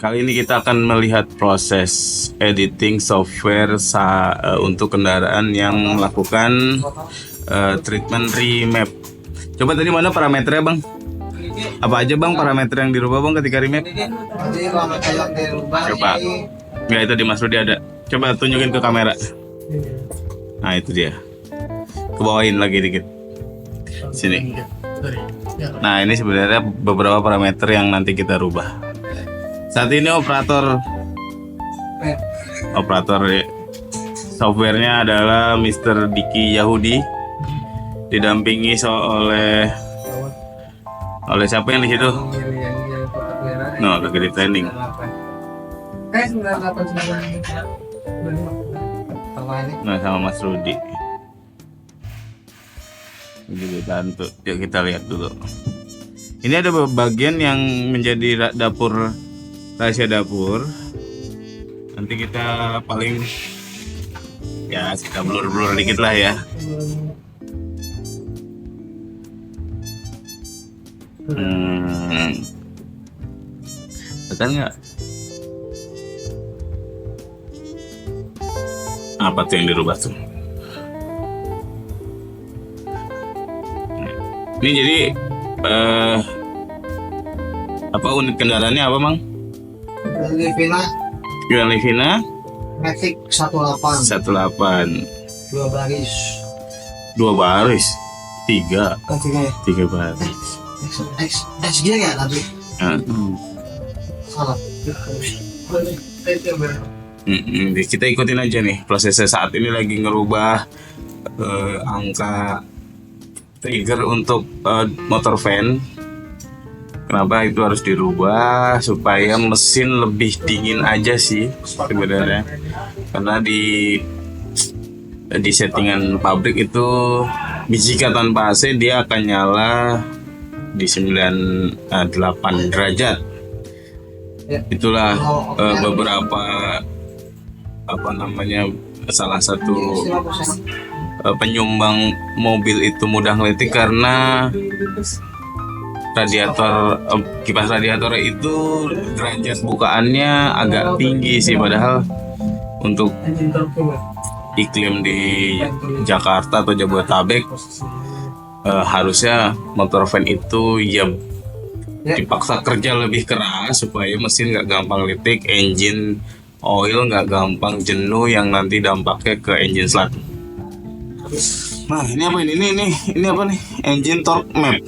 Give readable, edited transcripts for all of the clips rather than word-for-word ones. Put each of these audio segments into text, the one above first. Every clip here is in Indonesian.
Kali ini kita akan melihat proses editing software untuk kendaraan yang melakukan treatment remap. Coba tadi mana parameternya bang? Apa aja bang parameter yang dirubah bang ketika remap? Coba. Nggak, itu di Mas Rudi ada. Coba tunjukin ke kamera. Nah itu dia. Kebawain lagi dikit. Sini. Nah ini sebenarnya beberapa parameter yang nanti kita rubah. Saat ini operator softwarenya adalah Mr. Diki Yahudi, didampingi oleh siapa yang di situ? No, lagi di training. Nah sama Mas Rudi. Jadi bantu. Yuk kita lihat dulu. Ini ada bagian yang menjadi dapur, rahasia dapur. Nanti kita paling ya kita blur dikit lah ya. Betul nggak? Apa tuh yang dirubah tuh? Ini jadi apa unit kendaraannya apa bang? Grand Livina Matic 18 dua baris 3 baris. XG ya tadi salah. Kita ikutin aja nih prosesnya. Saat ini lagi ngerubah angka trigger untuk motor fan. Kenapa itu harus dirubah? Supaya mesin lebih dingin aja sih sebenarnya. Karena di settingan pabrik itu jika tanpa AC dia akan nyala di 98 derajat. Itulah beberapa salah satu penyumbang mobil itu mudah ngelitik karena kipas radiator itu derajat bukaannya agak tinggi sih, padahal untuk iklim di Jakarta atau Jabodetabek harusnya motor fan itu ya dipaksa kerja lebih keras supaya mesin nggak gampang litik, engine oil nggak gampang jenuh yang nanti dampaknya ke engine slat. Nah ini apa ini apa nih? Engine torque map.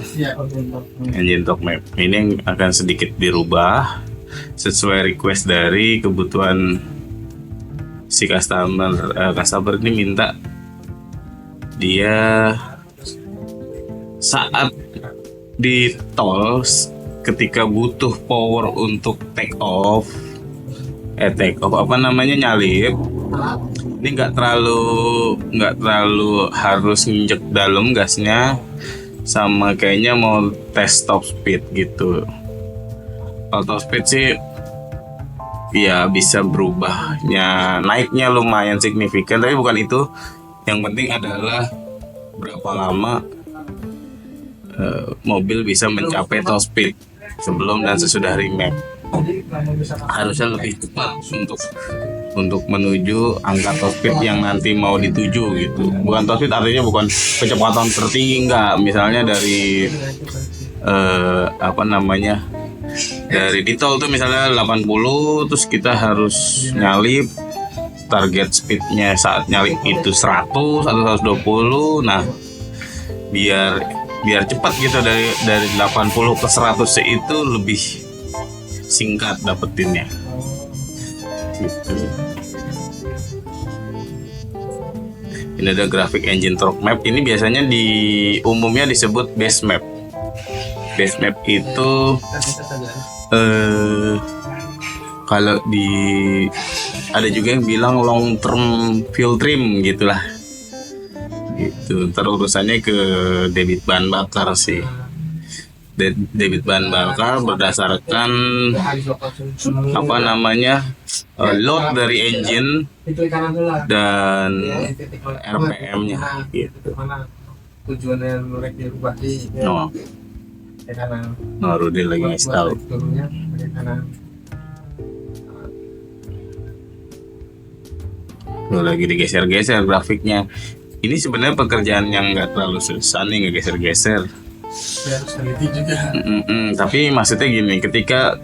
Engine torque map ini yang akan sedikit dirubah sesuai request dari kebutuhan si customer ini minta dia saat di tol ketika butuh power untuk take off nyalip, ini nggak terlalu harus nginjek dalam gasnya, sama kayaknya mau tes top speed gitu. Kalau top speed sih ya bisa berubahnya, naiknya lumayan signifikan, tapi bukan itu yang penting adalah berapa lama mobil bisa mencapai top speed sebelum dan sesudah remap. Harusnya lebih cepat untuk menuju angka top speed yang nanti mau dituju gitu. Bukan top speed artinya bukan kecepatan tertinggi, enggak. Misalnya dari dari di tol tuh misalnya 80, terus kita harus nyalip, target speednya saat nyalip itu 100 atau 120. Nah biar cepat gitu, dari 80 ke 100 itu lebih singkat dapetinnya gitu. Ini ada grafik engine torque map. Ini biasanya umumnya disebut base map. Base map itu kalau ada juga yang bilang long term fuel trim gitulah gitu. Ntar urusannya ke debit bahan bakar sih. Debit bahan bakar berdasarkan load dari engine dan RPM-nya gitu. Tujuannya mereka dirubah di Rudi lagi install. Tuh, lagi digeser-geser grafiknya. Ini sebenarnya pekerjaan yang nggak terlalu susah nih ngegeser-geser. Biar teliti juga. Tapi maksudnya gini, ketika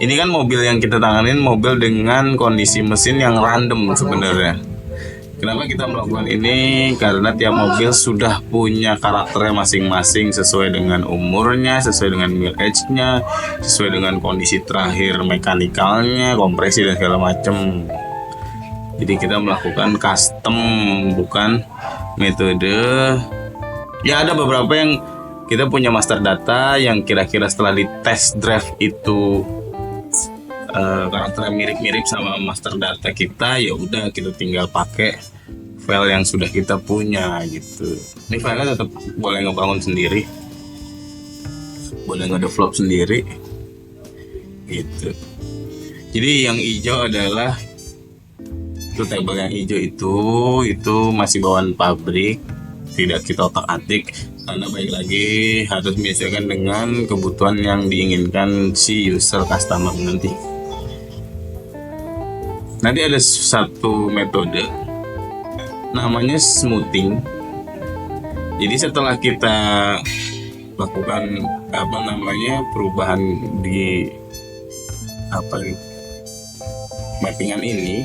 ini kan mobil yang kita tanganin mobil dengan kondisi mesin yang random sebenarnya. Kenapa kita melakukan ini? Karena tiap mobil sudah punya karakternya masing-masing sesuai dengan umurnya, sesuai dengan mil age-nya, sesuai dengan kondisi terakhir mekanikalnya, kompresi dan segala macam. Jadi kita melakukan custom, bukan metode. Ya ada beberapa yang kita punya master data yang kira-kira setelah di test drive itu karakternya mirip-mirip sama master data kita, ya udah kita tinggal pakai file yang sudah kita punya gitu. Ini filenya tetap boleh ngebangun sendiri, boleh nge-develop sendiri gitu. Jadi yang hijau adalah itu tabel yang hijau itu masih bawaan pabrik, tidak kita otak-atik karena baik lagi harus menyesuaikan dengan kebutuhan yang diinginkan si user customer nanti. Nanti ada satu metode namanya smoothing. Jadi setelah kita lakukan perubahan di mappingan ini,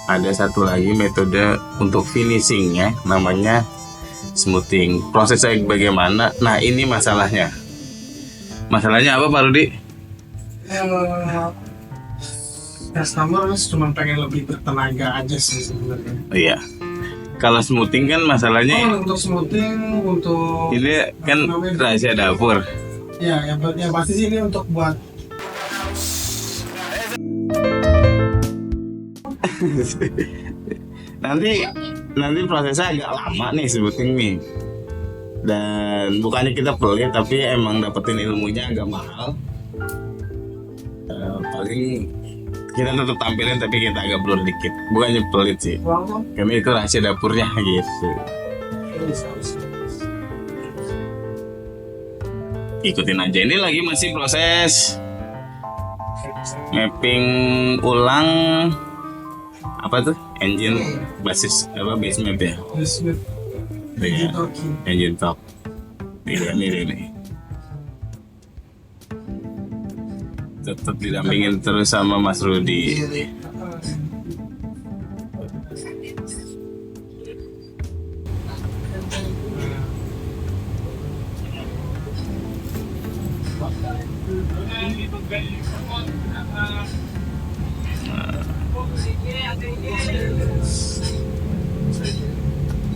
ada satu lagi metode untuk finishingnya namanya smoothing. Prosesnya bagaimana? Nah ini masalahnya. Masalahnya apa Pak Rudi? Customer cuma pengen lebih bertenaga aja sih sebenarnya. Iya. Kalau smoothing kan masalahnya Untuk smoothing, untuk ini kan rahasia dapur. ya yang pasti sih ini untuk buat nanti prosesnya agak lama nih smoothing nih. Dan bukannya kita pelit, tapi emang dapetin ilmunya agak mahal. Paling kita tetap tampilin tapi kita agak blur dikit. Bukannya pelit sih, karena itu rahasia dapurnya gitu. Ikutin aja, ini lagi masih proses mapping ulang apa tuh engine base map ya. Iya, engine top. Ini. Tetap didampingin terus sama Mas Rudi.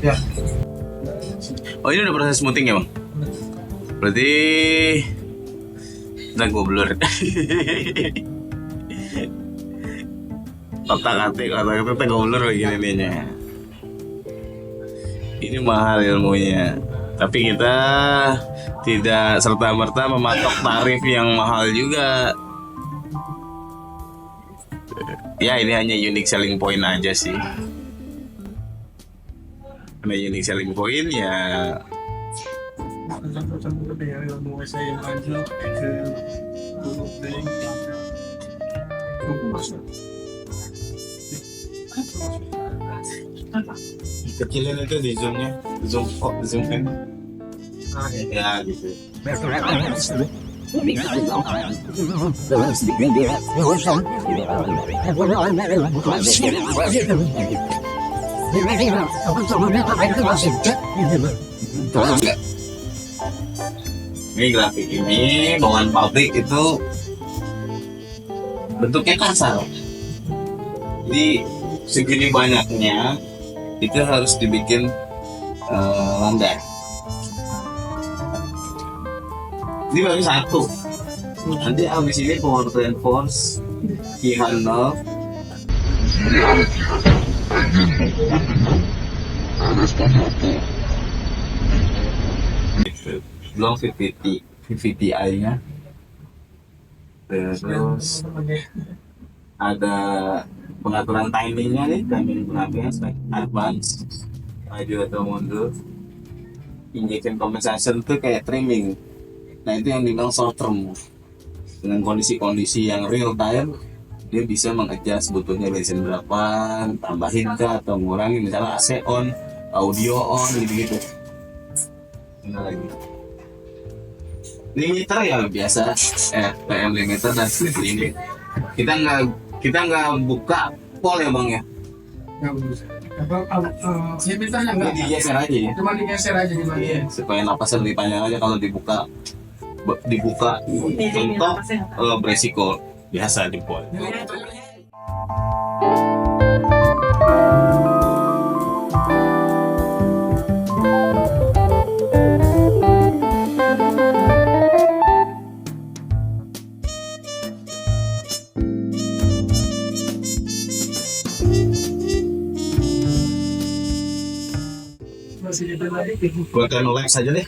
ya. Oh ini udah proses smoothing ya Bang? Berarti udah gue blur. Otak-atik gue blur begini ininya. Ini mahal ilmunya, tapi kita tidak serta-merta mematok tarif yang mahal juga. Ya ini hanya unique selling point aja sih. Karena unique selling point ya kecilin itu di zoomnya, zoom in. Ya gitu. Ini grafik ini bawaan pabrik itu bentuknya kasar. Jadi segini banyaknya itu harus dibikin landai. Ini baru satu. Nanti abis ini power reinforce key handle. Belum VVTi-nya. Terus ada pengaturan timingnya nih, timing penampilan spek advance, maju atau mundur. Injection compensation itu kayak trimming. Nah itu yang dibilang short term. Dengan kondisi-kondisi yang real time dia bisa mengadjust butuhnya bensin berapa, tambahin kah atau ngurangin, misalnya AC on, audio on, gitu-gitu. Mana lagi? Limiter ya biasa, PM limiter dan sleep limit. Kita nggak buka pol ya bang ya? Nggak bisa. Limiternya Ini enggak. digeser aja ya. Cuma digeser aja di bagian. Iya, supaya napasnya lebih panjang aja. Kalau dibuka mentok beresiko biasa di pol. Masih gitu lagi. Gua time lapse aja deh.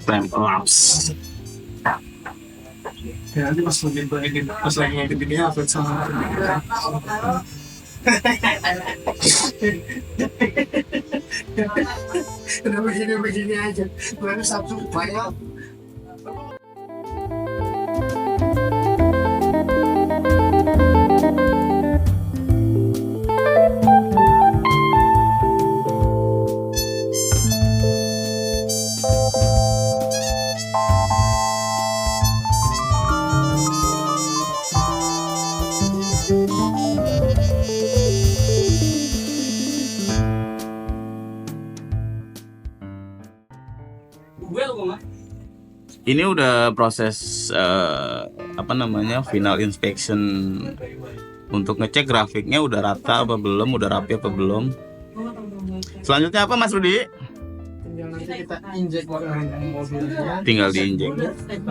Time lapse. Ya nanti pas lagi ngedit ini upload sama. Udah begini aja. Baru Sabtu banyak. Ini udah proses final inspection untuk ngecek grafiknya udah rata apa belum, udah rapi apa belum. Selanjutnya apa Mas Rudi? Tinggal nanti kita injek mobilnya. Tinggal diinjek.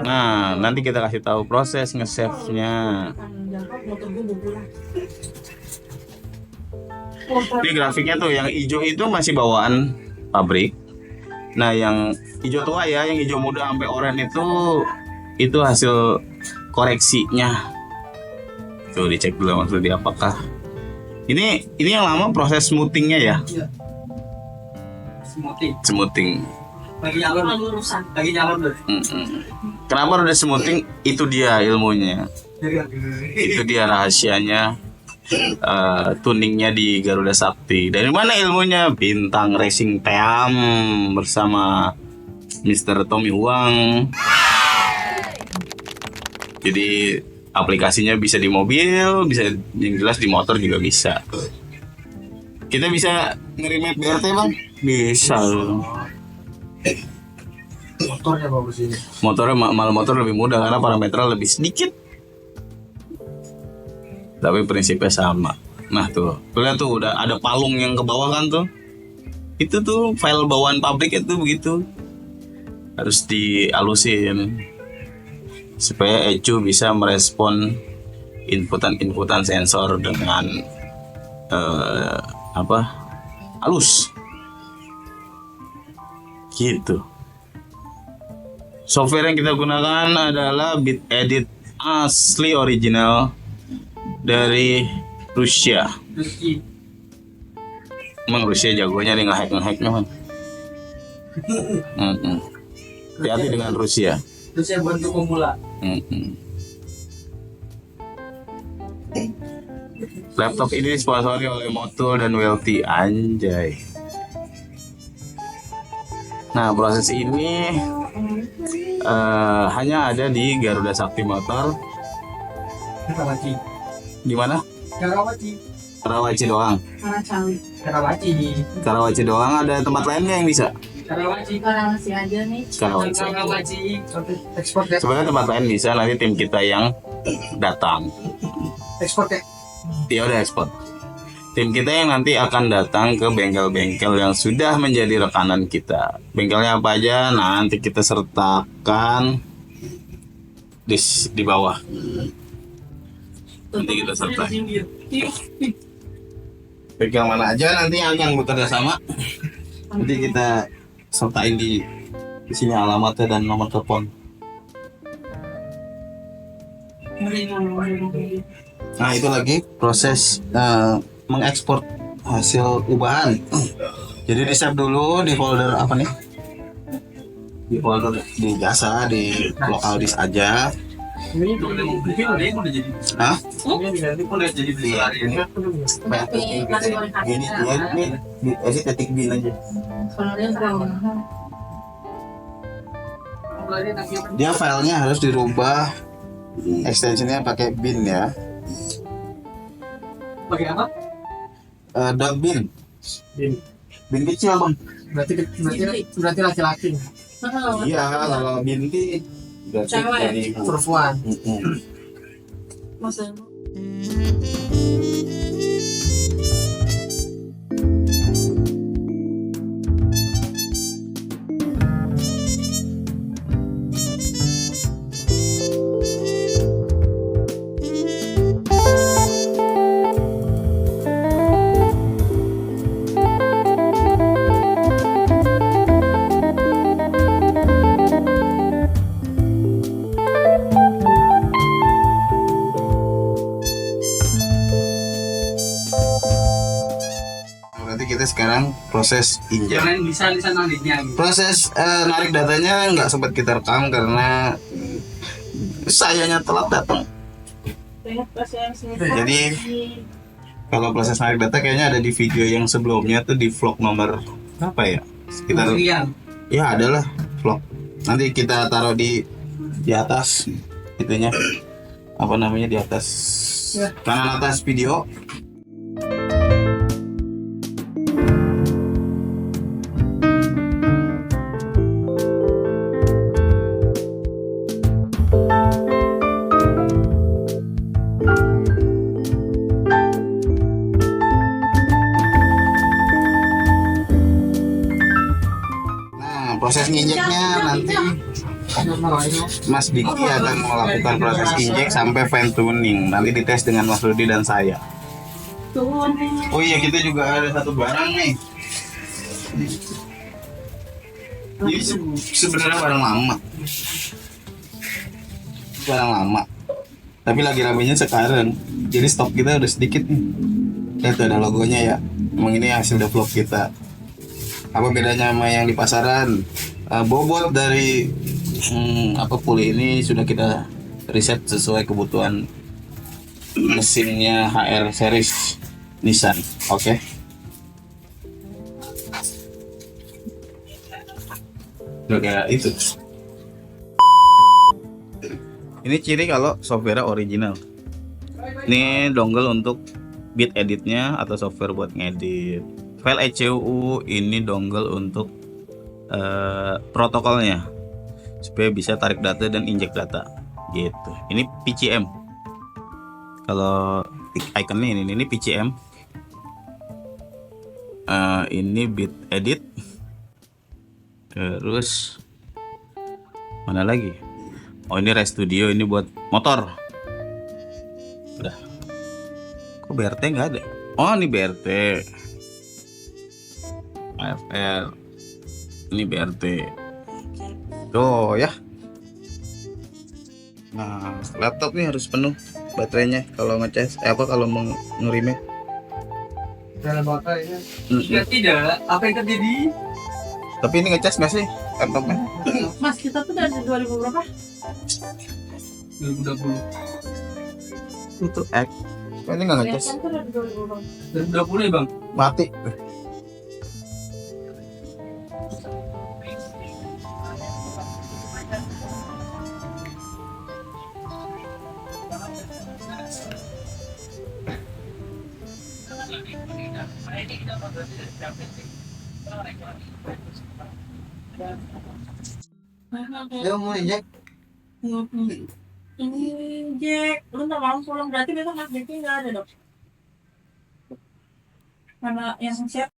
Nah, nanti kita kasih tahu proses nge-save-nya. Ini grafiknya tuh yang hijau itu masih bawaan pabrik. Nah, yang hijau tua ya, yang hijau muda sampai oranye itu hasil koreksinya. Tuh dicek dulu Mas Rudi apakah ini yang lama proses smoothingnya ya? Iya. Smoothing. Lagi nyalon deh. Kenapa udah smoothing? Itu dia ilmunya. Itu dia rahasianya. Tuningnya di Garuda Sakti. Dari mana ilmunya? Bintang Racing Team bersama Mr. Tommy Huang. Jadi aplikasinya bisa di mobil, bisa yang jelas di motor juga bisa. Kita bisa nge-remap BRT bang? Bisa. Motornya bagus ini. Motornya malah motor lebih mudah karena parameternya lebih sedikit. Tapi prinsipnya sama. Nah tuh lihat tuh udah ada palung yang ke bawah kan tuh. Itu tuh file bawaan pabrik itu begitu. Harus dihalusin supaya ECU bisa merespon inputan sensor dengan halus. Gitu. Software yang kita gunakan adalah BitEdit asli original dari Rusia. Emang Rusia jagonya nih ngehack-ngehacknya man. Hati-hati dengan Rusia. Rusia bantu pemula. Laptop ini disponsori oleh Motul dan Welty, anjay. Nah proses ini hanya ada di Garuda Sakti Motor. Karawaci. Di mana? Karawaci doang. Karawaci doang. Ada tempat lainnya yang bisa? Karawaci aja nih. Karawaci. Ekspor ya. Sebenarnya tempat lain bisa, nanti tim kita yang datang. Ekspor ya. Ya udah ekspor. Tim kita yang nanti akan datang ke bengkel-bengkel yang sudah menjadi rekanan kita. Bengkelnya apa aja? Nanti kita sertakan di bawah. Nanti kita sertakan. Bengkel mana aja nanti yang bekerja sama. Nanti kita sertain di sini alamatnya dan nomor telepon. Nah itu lagi proses mengekspor hasil ubahan. Jadi di save dulu di folder apa nih? Di folder di jasa di lokal disk aja. Ini mungkin udah jadi. Hah? Ini diganti pun udah jadi besar ini. Ini dia ketik bin aja. Dia filenya harus dirubah, extensionnya pakai bin ya. Pakai apa? Dot bin. Bin kecil bang. Berarti laki-laki. Iya, kalau binti berarti Cewek. dari Perempuan. Masa Berarti kita sekarang proses injek. Jangan bisa di sana nantinya. Proses narik datanya nggak sempat kita rekam karena sayanya telat datang. Jadi kalau proses narik data kayaknya ada di video yang sebelumnya tuh di vlog nomor apa ya? Sekitar ya adalah vlog. Nanti kita taruh di atas itunya apa namanya di atas kanan atas video. Nah, proses nginjeknya nanti Mas Diki akan melakukan proses injek sampai fine tuning. Nanti dites dengan Mas Rudi dan saya. Oh iya, kita juga ada satu barang nih. Ini sebenarnya barang lama. Barang lama. Tapi lagi ramenya sekarang. Jadi stok kita udah sedikit nih. Lihat ada logonya ya. Emang ini hasil develop kita. Apa bedanya sama yang di pasaran? Bobot dari puli ini sudah kita riset sesuai kebutuhan mesinnya HR series Nissan. Oke. Udah kayak itu. Ini ciri kalau software original. Ini dongle untuk bit editnya atau software buat ngedit. File ECU ini dongle untuk protokolnya supaya bisa tarik data dan injek data gitu. Ini PCM. Kalau ikonnya ini PCM. Ini bit edit. Terus mana lagi? Oh, ini ReStudio, ini buat motor. Udah. Kok BRT nggak ada? Oh, ini BRT. AFR. Ini BRT. Tuh ya. Nah, laptop ini harus penuh baterainya kalau ngecas. Kalau mau ngerimnya. Dalam baterainya. Ya tidak. Apa yang terjadi? Tapi ini ngecas nggak sih laptopnya? Mas, kita tuh dari 2000 berapa? 2020. Itu X. Ini nggak ngecas. Kan tuh dari 2000 berapa? 2020 ya bang. Mati. Ayo mau injek. Ini Jack, lu nggak mau pulang berarti besok Mas Diki nggak ada dok? Mana yang siap?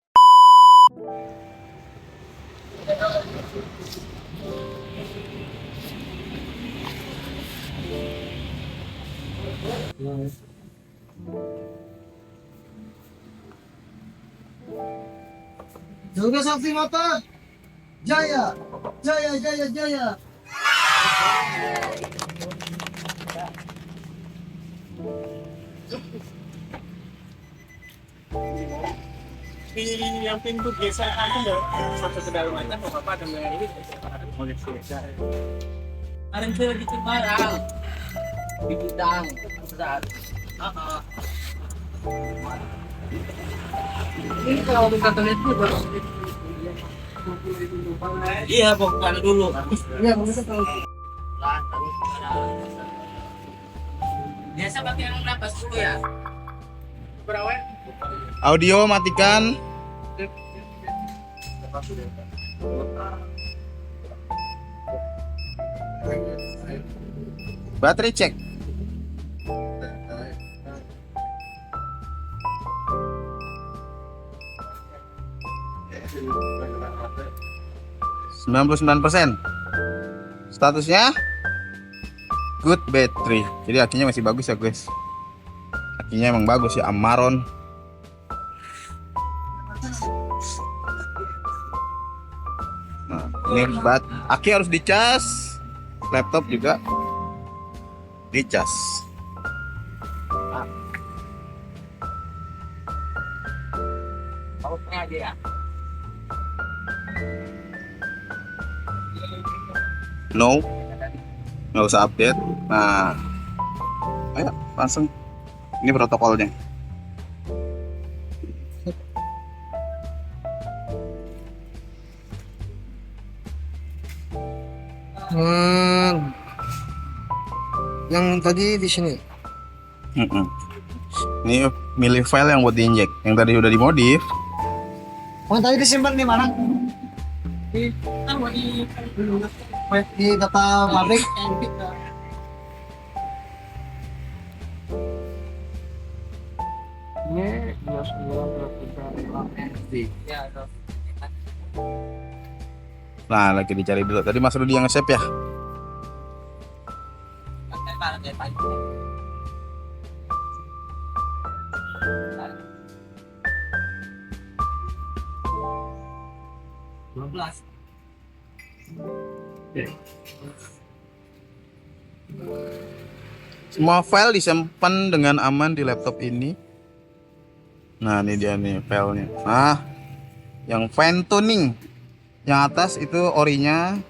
Juga saksi motor. Jaya, jaya, jaya, jaya. Di yang pintu biasa aku nggak sampai ke dalam aja, nggak apa-apa dengan ini. Ada yang biasa. Ada yang lagi barang. Ini kalau kita lihat itu baru. Iya, bukan dulu. Iya, bisa tahu. Biasa pakai yang napas dulu ya. Berapa? Audio matikan. Baterai cek. %99%. Statusnya good battery. Jadi akinya masih bagus ya guys. Akinya emang bagus ya, Amaron. Nah, ini aki harus dicas. Laptop juga dicas. Powernya aja ya. No, nggak usah update. Nah, ayo langsung. Ini protokolnya. Yang tadi di sini. Ini milih file yang buat diinjek. Yang tadi udah dimodif. Oh, tadi disimpan di mana? Di data pabrik. Ini 29 Ya, Nah, lagi dicari dulu. Tadi Mas Rudi yang nge-save ya. Semua file disimpan dengan aman di laptop ini. Nah, ini dia nih filenya. Nah, yang fine tuning, yang atas itu orinya,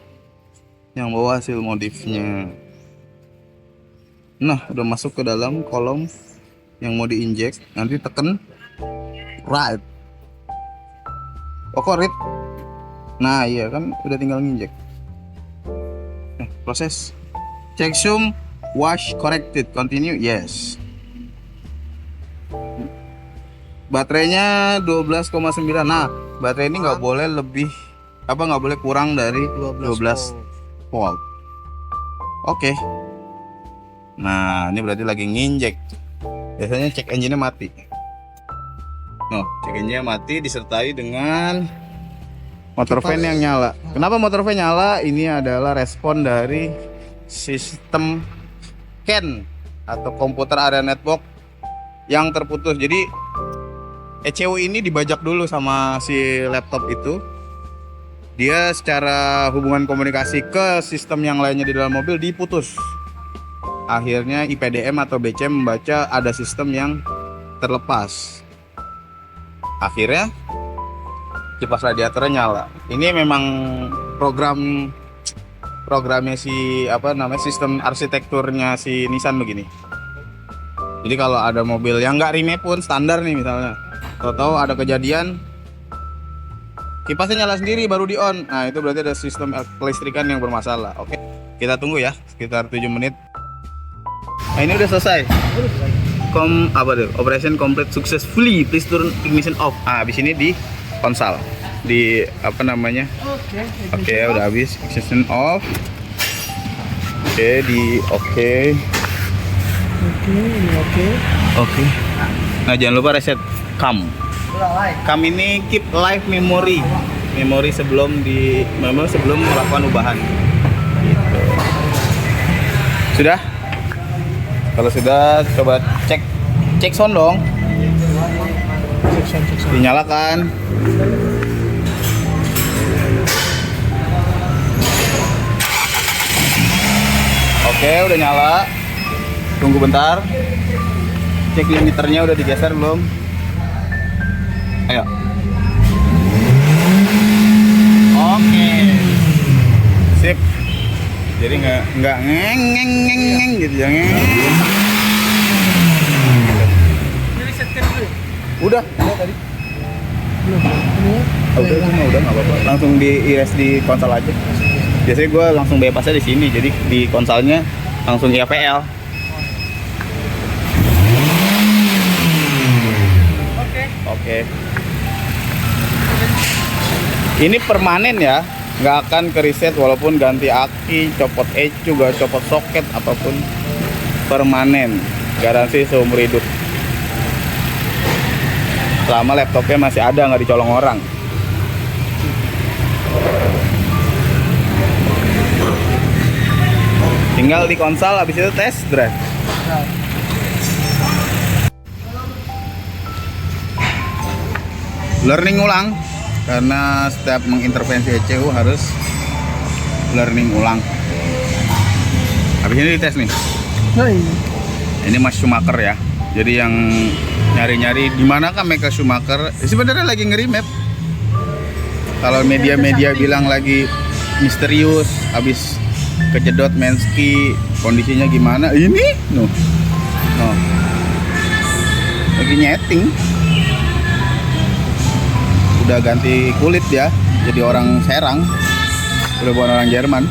yang bawah hasil modifnya. Nah, udah masuk ke dalam kolom yang mau diinjek. Nanti tekan right. Kok read? Nah, iya kan udah tinggal nginjek. Proses checksum wash corrected, continue, yes. Baterainya 12,9. Nah, baterai ini nggak boleh lebih nggak boleh kurang dari 12 volt. Oke. Nah, ini berarti lagi nginjek. Biasanya cek engine-nya mati. No, cek engine-nya mati disertai dengan motor fan yang nyala. Kenapa motor fan nyala? Ini adalah respon dari sistem CAN atau komputer area network yang terputus. Jadi ECU ini dibajak dulu sama si laptop itu. Dia secara hubungan komunikasi ke sistem yang lainnya di dalam mobil diputus. Akhirnya IPDM atau BCM membaca ada sistem yang terlepas. Akhirnya kipas radiatornya nyala. Ini memang programnya si sistem arsitekturnya si Nissan begini. Jadi kalau ada mobil yang nggak remake pun standar nih misalnya, tahu ada kejadian kipasnya nyala sendiri baru di on. Nah, itu berarti ada sistem kelistrikan yang bermasalah. Oke, kita tunggu ya sekitar 7 menit. Nah, ini udah selesai. Operation complete successfully. Please turn ignition off. Habis ini di konsol di Oke, udah habis ignition off. Oke. Nah, jangan lupa reset cam. Cam ini keep live memory sebelum melakukan ubahan. Gitu. Sudah? Kalau sudah, coba cek sound dong. Dinyalakan. Oke, udah nyala. Tunggu bentar. Cek limiternya udah digeser belum? Ayo. Oke. Sip. Jadi nggak nggak ngeng ngeng ngeng ngeng gitu ya. Udah tadi. Udah nggak apa-apa. Langsung di-iris di konsol aja. Biasanya gue langsung bypassnya di sini, jadi di konsolnya langsung IAPL. Oke. Ini permanen ya, nggak akan ke reset walaupun ganti aki, copot ECU, gak copot soket apapun, permanen, garansi seumur hidup. Selama laptopnya masih ada, nggak dicolong orang. Tinggal di konsol, habis itu test drive. Learning ulang, karena setiap mengintervensi ECU harus learning ulang. Habis ini dites nih. Ini Mas Schumacher ya. Jadi yang nyari-nyari di mana kan Michael Schumacher, sebenarnya lagi nge-remap. Kalau media-media bilang lagi misterius, habis kejedot Menski, kondisinya gimana? Ini, no, lagi nyeting. Udah ganti kulit ya, jadi orang Serang, udah bukan orang Jerman.